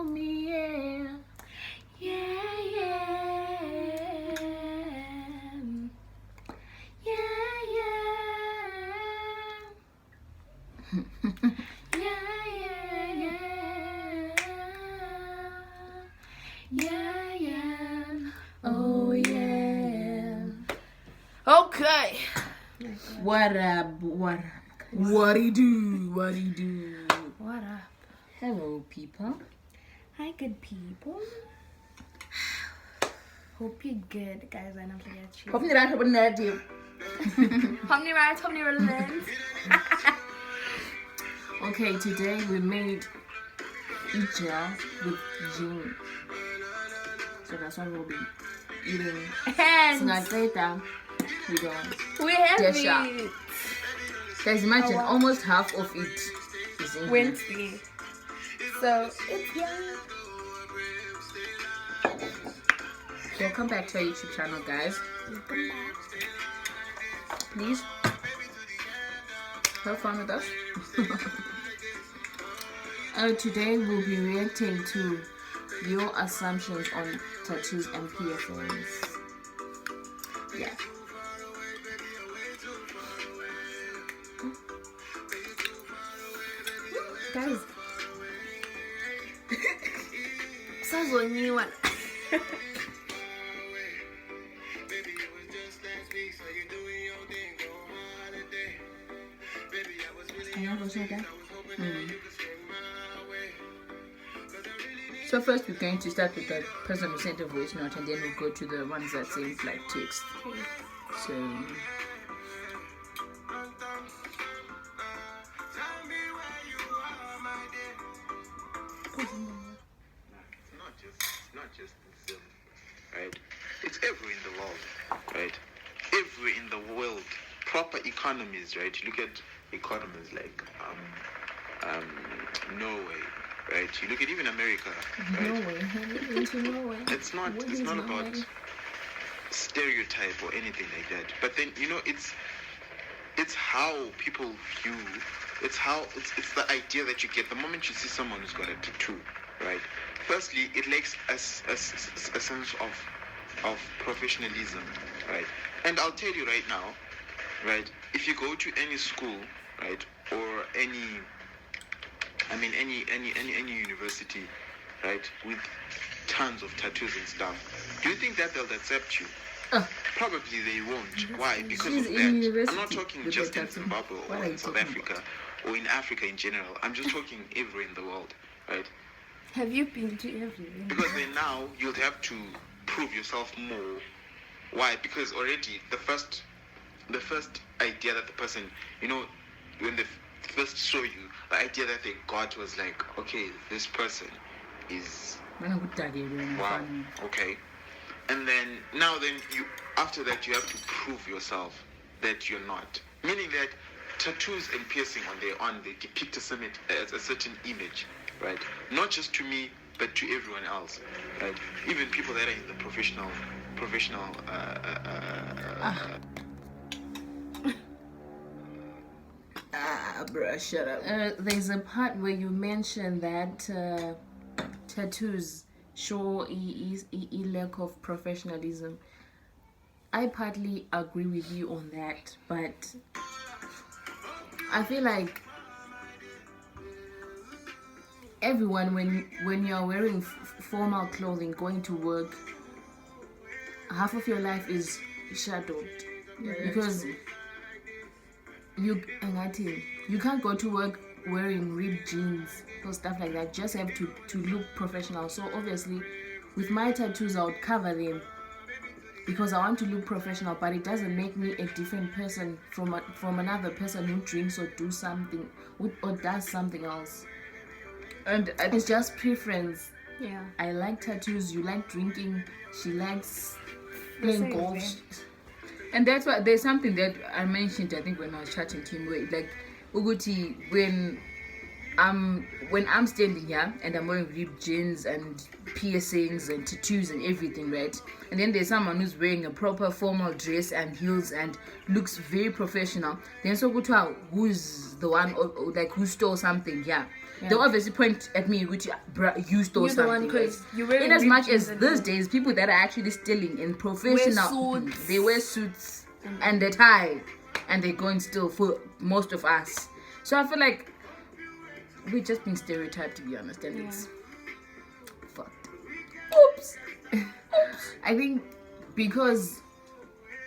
me, yeah. Yeah, yeah. Yeah, yeah. Yeah, yeah. Oh, yeah. Okay. What up? What What he do? What he do? What up? Hello, people. Hi, good people. Hope you're good, guys. I don't forget you. Hope you're not narrative. Homni right, homni relent. Okay, today we made Ija with gin. So that's what we'll be eating. And Later, we have Dash up. it. Guys, imagine Oh, wow. almost half of it is in here. Wednesday. So it's young. Welcome back to our YouTube channel, guys. Welcome back. Please have fun with us. Today we'll be reacting to your assumptions on tattoos and piercings. Yeah. Guys. Sazonyiwa. So first we're going to start with the person who sent a voice note, and then we'll go to the ones that sent like text. So not just in film, right? It's everywhere in the world, right? Everywhere in the world, proper economies, right? You look at economies like Norway, right? You look at even America, right? Norway. It's not about stereotype or anything like that. But then it's how people view. It's the idea that you get the moment you see someone who's got a tattoo, right? Firstly, it lacks a sense of professionalism, right? And I'll tell you right now, right? If you go to any school, right, or any university, right, with tons of tattoos and stuff, do you think that they'll accept you? Probably they won't. Why? Because of that. I'm not talking just in Zimbabwe or in South Africa or in Africa in general. I'm just talking everywhere in the world, right? Have you been to everywhere? Because then now you'll have to prove yourself more. Why? Because already the first idea that the person, when they first saw you, the idea that they got was like, okay, this person is wow, okay. And then after that you have to prove yourself that you're not. Meaning that tattoos and piercing on their own, they depict a certain image, right? Not just to me, but to everyone else, right? Even people that are in the professional. Bruh, shut up. There's a part where you mentioned that tattoos show a lack of professionalism. I partly agree with you on that, but I feel like everyone, when you're wearing formal clothing, going to work, half of your life is shadowed, because you can't go to work wearing ripped jeans or stuff like that. Just have to look professional. So obviously with my tattoos I would cover them because I want to look professional, but it doesn't make me a different person from another person who drinks or does something else. And it's just preference. Yeah. I like tattoos, you like drinking, she likes playing golf. And that's why there's something that I mentioned, I think, when I was chatting to him, where like Uguti, when I'm standing here and I'm wearing ripped jeans and piercings and tattoos and everything, right? And then there's someone who's wearing a proper formal dress and heels and looks very professional. Then so good, who's the one, or like who stole something? Yeah. They obviously point at me, which you stole You're the one something. because you wear In as much as these days, people that are actually stealing in professional, suits. they wear suits and they tie, and they go and steal for most of us. So I feel like we're just being stereotyped, to be honest, and it's fucked. Oops. I think because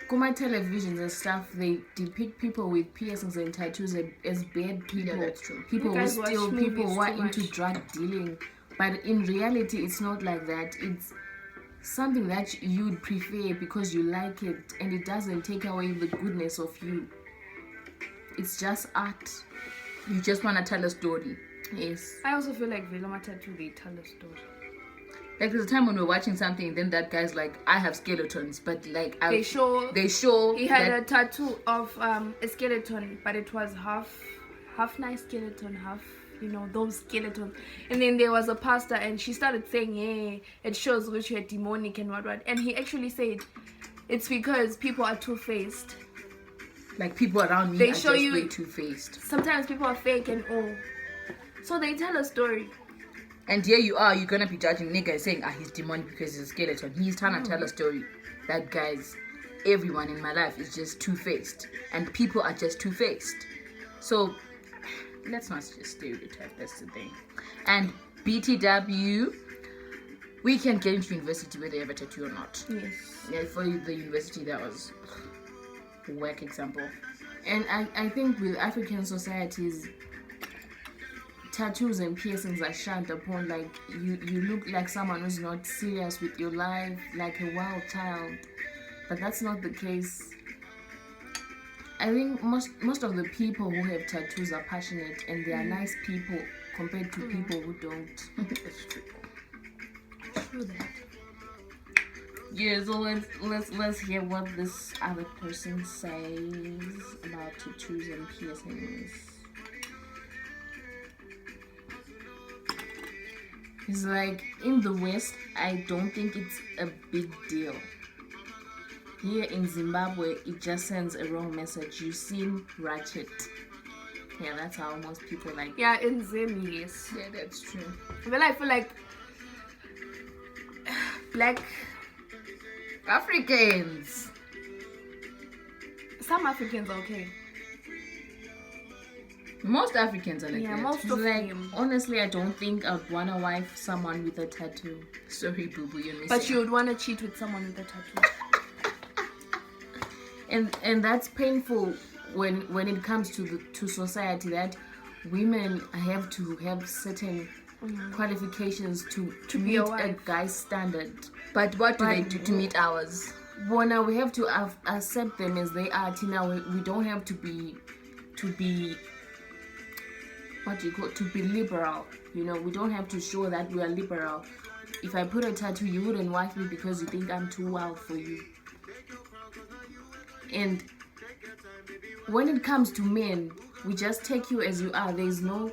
Kuma televisions and stuff, they depict people with piercings and tattoos as bad people. Yeah, that's true. People You who guys steal, people who are into drug dealing. But in reality, it's not like that. It's something that you'd prefer because you like it, and it doesn't take away the goodness of you. It's just art. You just want to tell a story. Yes. I also feel like Veloma Tattoo, they tell a story. Like there's a time when we're watching something, then that guy's like, I have skeletons, but like they show he had a tattoo of a skeleton, but it was half nice skeleton, half those skeletons. And then there was a pastor, and she started saying, hey, it shows which you're demonic and what, and he actually said it's because people are two-faced. Like people around me they are show just you way two-faced. Sometimes people are fake and so they tell a story. And here you are, you're gonna be judging nigga and saying, he's demonic because he's a skeleton. He's trying to tell a story that, guys, everyone in my life is just two-faced. And people are just two-faced. So, let's not just stereotype, that's the thing. And BTW, we can get into university whether you have a tattoo or not. Yes. Yeah, for the university, that was a whack example. And I think with African societies, tattoos and piercings are shunned upon. Like you look like someone who's not serious with your life, like a wild child, but that's not the case. I think most of the people who have tattoos are passionate and they are nice people compared to people who don't. That's true. True that. Yeah, so let's hear what this other person says about tattoos and piercings. It's like, in the West, I don't think it's a big deal. Here in Zimbabwe, it just sends a wrong message. You seem ratchet. Yeah, that's how most people like. Yeah, in Zim, yes. Yeah, that's true. Well, I feel like black Africans. Some Africans are okay. Most Africans are like that. Most of them. Honestly, I don't think I'd wanna wife someone with a tattoo. Sorry, boo boo, you're missing. But you would wanna cheat with someone with a tattoo. and that's painful when it comes to society, that women have to have certain qualifications to meet a guy's standard. But what do they do to meet ours? Well, now we have to accept them as they are. Tina, we don't have to be what do you call it? To be liberal. We don't have to show that we are liberal. If I put a tattoo, you wouldn't wife me because you think I'm too wild for you. And when it comes to men, we just take you as you are. There's no,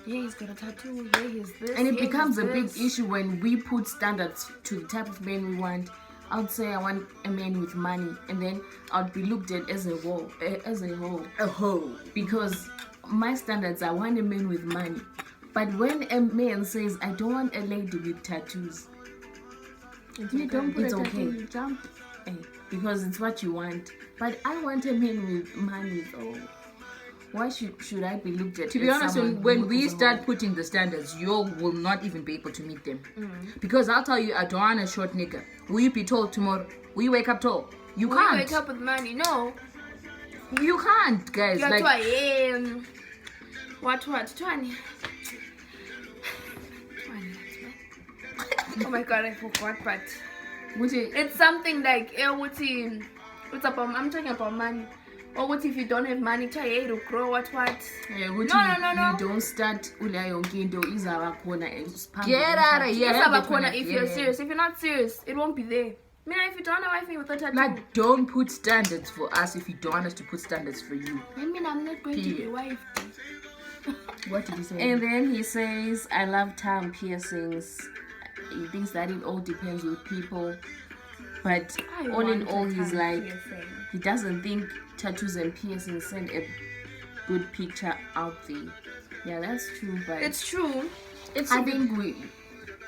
yeah, he's got a tattoo, yeah, he's this. And it becomes a big issue when we put standards to the type of man we want. I'd say I want a man with money, and then I'd be looked at as a whole. Because my standards, I want a man with money. But when a man says, I don't want a lady with tattoos, it's okay. You jump. Because it's what you want. But I want a man with money. So why should I be looked at? To be honest, when we start putting the standards, you will not even be able to meet them. Because I'll tell you, I don't want a short nigga. Will you be tall tomorrow? Will you wake up tall? You can't. Will you wake up with money? No. You can't, guys. What? 20. Oh my god, I forgot, but it's something like I'm talking about money. Or what if you don't have money? Try to grow what? No. You don't start Get out of here. If you're serious. If you're not serious, it won't be there. If you don't want to wife me with a tattoo. Like, don't put standards for us if you don't want us to put standards for you. I'm not going to be wife. What did he say? And then he says, I love tongue piercings. He thinks that it all depends with people. But all in all, he's like, he doesn't think tattoos and piercings send a good picture out there. Yeah, that's true, but It's true. It's I think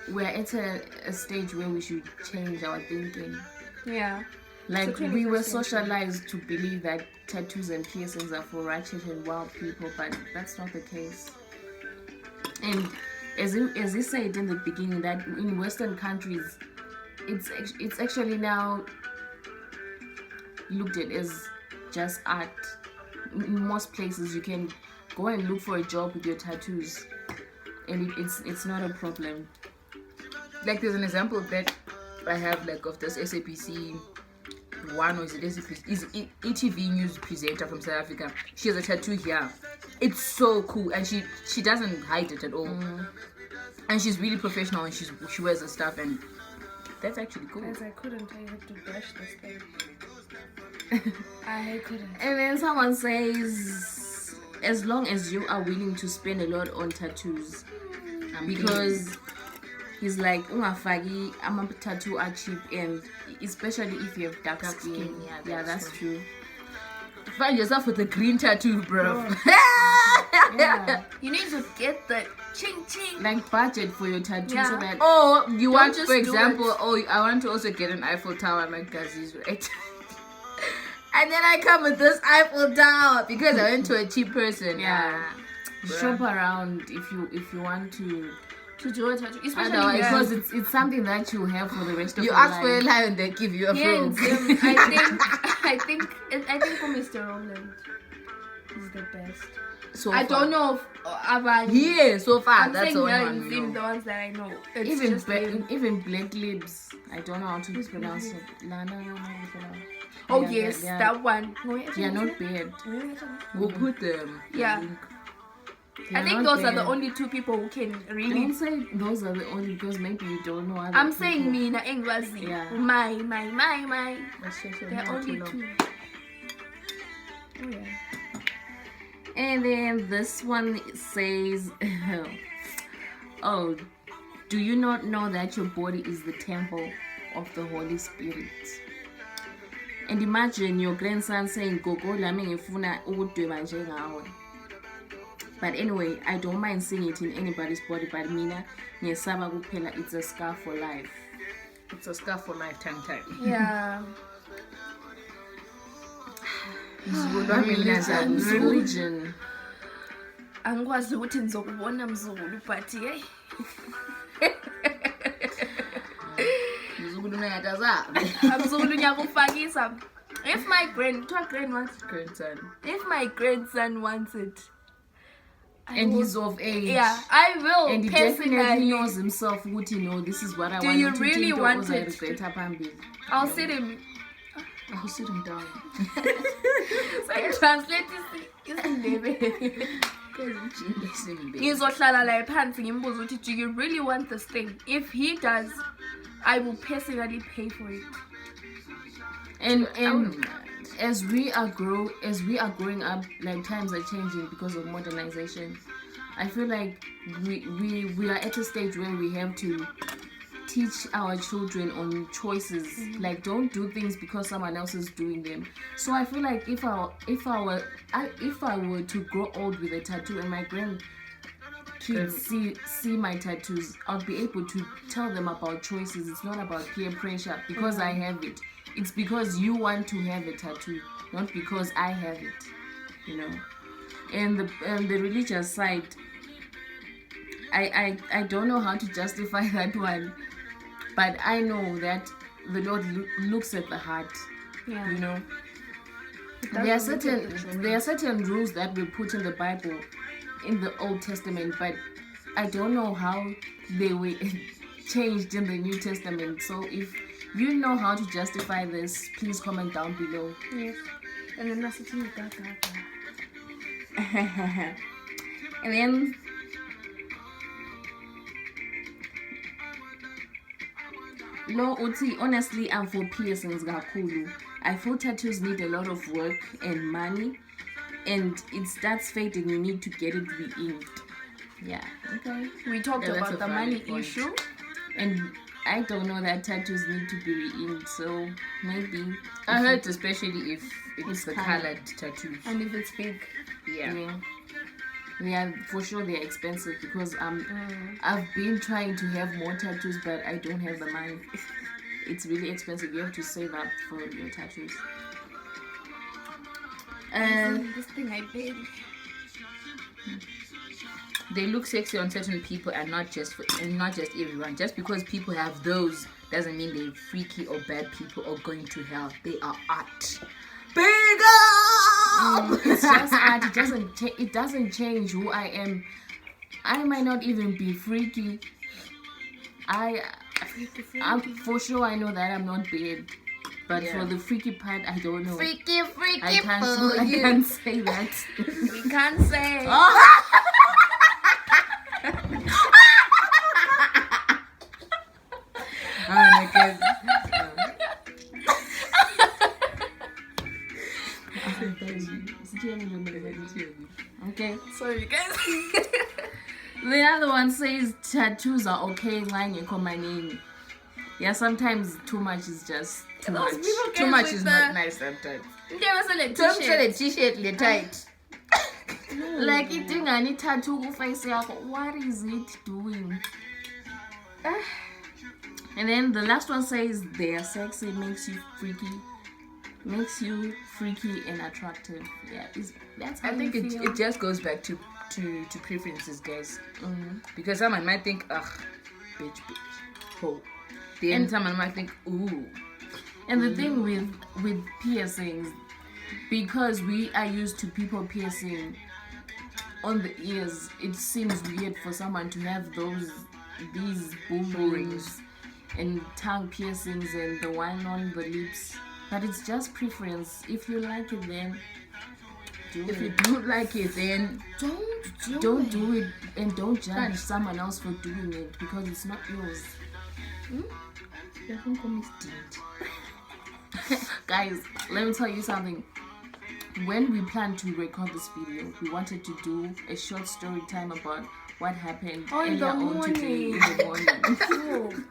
we're at a stage where we should change our thinking. yeah. Like, It's a we were 21st century. socialized to believe that tattoos and piercings are for ratchet and wild people, but that's not the case. And as you said in the beginning, that in Western countries, it's actually now looked at as just art. In most places, you can go and look for a job with your tattoos, and it's not a problem. Like, there's an example that I have, like, of this SAPC one, or is it SAPC? Is ETV news presenter from South Africa. She has a tattoo here. It's so cool, and she doesn't hide it at all. And she's really professional, and she wears the stuff, and that's actually cool. As I couldn't, I had to dash this thing. I couldn't. And then someone says, as long as you are willing to spend a lot on tattoos, because he's like, ungafaki ama tattoo are cheap, and especially if you have dark skin. Yeah, that's true. Find yourself with a green tattoo, bro. Yeah, You need to get the ching ching. like budget for your tattoo so Yeah. that Oh, you want, just for do example, it. I want to also get an Eiffel Tower, like Gazi's, right? And then I come with this Eiffel Tower because I went to a cheap person. Yeah. Bruh. shop around if you want to. To do a tattoo, especially Otherwise, here. because it's something that you have for the rest of You your ask life. for a lie and they give you a Yeah, frog. I think for Mr. Roland is the best. So I far. don't know if Avan. Yeah, so far I'm that's saying the only here one in we Zim, the know. ones that I know. It's even just him. even black lips. I don't know how to pronounce it. Lana. Oh Yeah, yes, yeah. that one. No, They are not bad. We'll put them. Yeah. link. They I think not those are the bad. only two people who can really. Don't say those are the only, because maybe you don't know other I'm people. saying me na Engwazi. Yeah. My. That's just There are not only too long. two. Oh yeah. And then this one says, oh, do you not know that your body is the temple of the Holy Spirit? And imagine your grandson saying, Gogo lami ngifuna ukudweba njengawe. But anyway, I don't mind seeing it in anybody's body, but mina ngiyesaba kuphela, it's a scar for life. It's a scar for lifetime time. Yeah. Religion. Angikwazi ukuthi nizokubona mzulu but hey. Mzukulu ngiyataza. Mzulu ngiyakufakisa. If my Grandson. If my grandson wants it, And he's of age. yeah, I will. And he personally, definitely knows himself, would know this is what I Do want you to really do, want because I it? regret phambili. I'll sit him. I'll sit him down. Translate isindebele. Ngizohlala la phansi ngimbuza ukuthi, do you really want this thing? If he does, I will personally pay for it. And as we are growing up, like, times are changing because of modernization. I feel like we are at a stage where we have to teach our children on choices. Like, don't do things because someone else is doing them. So I feel like if I were to grow old with a tattoo and my grandkids see my tattoos, I'll be able to tell them about choices. It's not about peer pressure because I have it. It's because you want to have a tattoo, not because I have it, you know. And the religious side, I don't know how to justify that one, but I know that the Lord looks at the heart, Yeah. you know. There are certain rules that we put in the Bible, in the Old Testament, but I don't know how they were changed in the New Testament. So if you know how to justify this, please comment down below. Yes. And then that's it. And then Lo uthi, honestly, I'm for piercings kakhulu. I feel tattoos need a lot of work and money, and it starts fading. You need to get it re-inked. Yeah, okay. We talked Yeah, that's about a the money valid point. issue. And I don't know that tattoos need to be re-inked, so maybe. I heard especially if it's the colored. colored tattoos. And if it's big. Yeah. Yeah. Yeah, for sure they're expensive because I've been trying to have more tattoos, but I don't have the money. It's really expensive. You have to save up for your tattoos. This thing I paid. They look sexy on certain people and not just everyone. Just because people have those doesn't mean they're freaky or bad people or going to hell. They are art. Big up! It's just art. It doesn't change who I am. I might not even be freaky. I'm for sure I know that I'm not bad. But for the freaky part, I don't know. Freaky I can't say that. We can't say. Oh my god. Okay. Sorry, guys. The other one says tattoos are okay, lying in my name. Yeah, sometimes too much is just too much. Too much is not nice sometimes. Don't sell a t-shirt, they're tight. Like eating any tattoo ku face yakho. What is it doing? And then the last one says they are sexy, makes you freaky and attractive. Yeah, that's how I think you feel. it just goes back to preferences, guys. Because someone might think, ugh, bitch, ho. Then someone might think, ooh. And the thing with piercings, because we are used to people piercing on the ears, it seems weird for someone to have these boom rings and tongue piercings and the one on the lips. But it's just preference. If you like it, then do it. If you don't like it, then don't do it, and don't judge someone else for doing it because it's not yours. Guys, let me tell you something. When we planned to record this video, we wanted to do a short story time about what happened earlier on today in the morning.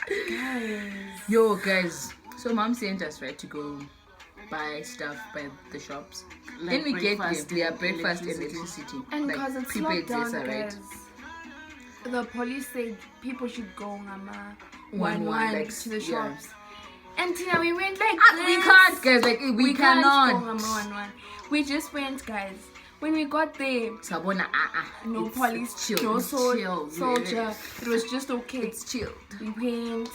Guys. Yo, guys. So mom sent us to go buy stuff by the shops. Like then we get breakfast their and breakfast and electricity. electricity. And like because it's prepaid locked down, Zesa, right? guys, the police said people should go ngama One, like, to the yeah. shops. And Tina, we went like We this. can't, guys. Like we can't cannot. go ngama 1-1. We just went, guys. When we got there, Sabona, no it's police, chill. no It's chill, soldier. It was just okay. It's chilled. We went.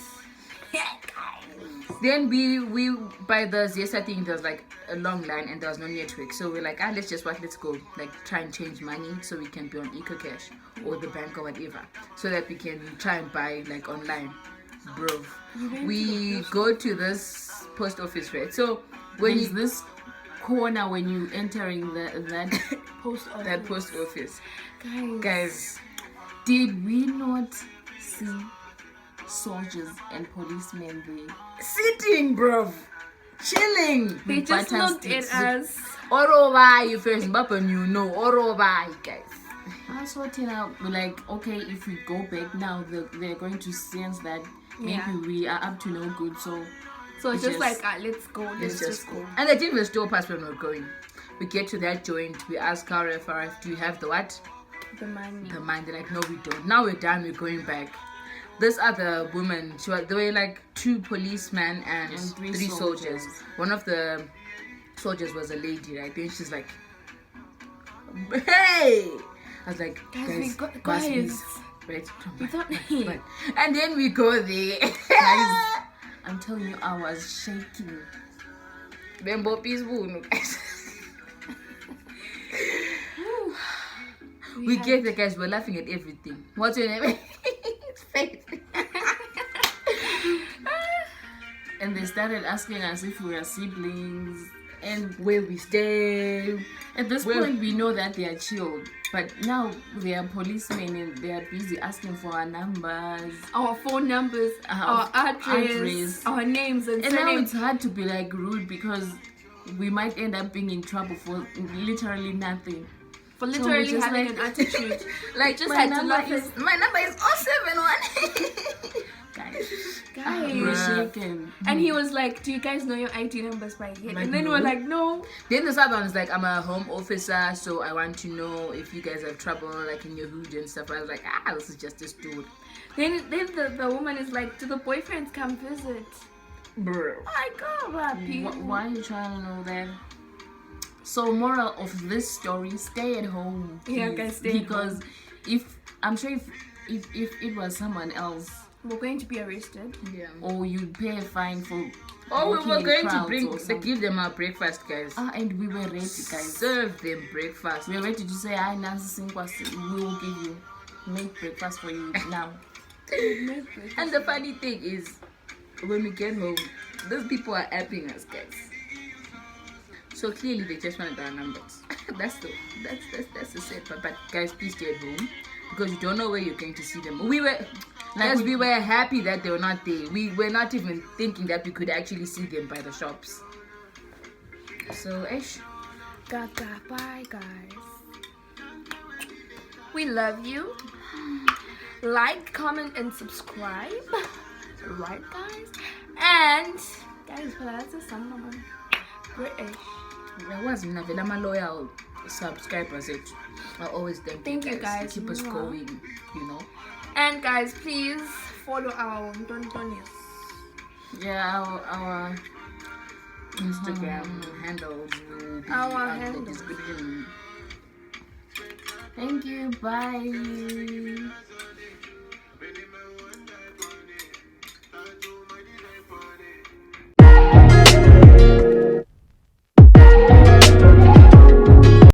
Then we by the Zesa thing, there was like a long line and there was no network. So we're like, let's go like try and change money so we can be on EcoCash or the bank or whatever, so that we can try and buy like online. Bro, we go to this post office, right? So when There's this corner when you entering that Post office. that post office, Guys. guys, did we not see soldiers and policemen there? sitting, bro, chilling. They just Button looked sticks. at us. Oroba, you first, Mbapa, you know, Oroba, guys. I saw Tina, we're like, okay, if we go back now, they're going to sense that maybe Yeah. we are up to no good. So So it's just Just- like, let's go. Let's just go. And they didn't even stop us when we were going. We get to that joint, we ask our FRF, do you have the what? The money. The mind. They're like, no, we don't. Now we're done, we're going back. This other woman, there were like 2 policemen and And 3 3 soldiers. soldiers. One of the soldiers was a lady, right? Then she's like, hey! I was like, Guys, guys, we got- must be- guys. right? We thought, But- and then we go there. guys, I'm telling you, I was shaking. Bembo peaceful, guys. We get the guys, we're laughing at everything. What's your name? It's Faith. And they started asking us if we were siblings. And Where we stay. at this Well- point, we know that they are chilled. But now they are policemen and they are busy asking for our numbers. our phone numbers, Our our address, address. our names and And now surnames. it's hard to be like rude because we might end up being in trouble for literally nothing. For So literally we just having like- an attitude. Like, Just had to laugh my number is 071. Guys, Guys. we're you can. And he was like, do you guys know your ID numbers by head? Like, And then no. we're like, no. Then the other one is like, I'm a home officer, so I want to know if you guys have trouble like in your hood and stuff. I was like, this is just a story. Then the woman is like, do the boyfriends come visit? Bro. I go, Rapi. Why are you trying to know that? So moral of this story: stay at home. Yeah, please. guys, stay at because if I'm sure if it was someone else, We're going to be arrested. Yeah. or you'd pay a fine for. Oh, we walking were in going to crowds bring, or something. give them our breakfast, guys. And we were ready, guys. Serve them breakfast. We were ready to say, "I Nancy Sinkwasi, we will give you make breakfast for you now." And the funny thing is, when we get home, those people are apping us, guys. So clearly they just wanted our numbers. that's the sad part. But guys, please stay at home because you don't know where you're going to see them. We were happy that they were not there. We were not even thinking that we could actually see them by the shops. So Gaga, bye guys. We love you. Like, comment, and subscribe. Right, guys? And guys, that's a song. British. there was my loyal subscribers. I always thank you guys. Keep us going, you know. And guys, please follow our Dontonis. Yeah, our Instagram handles will be Our in the handles. description. Thank you. Bye.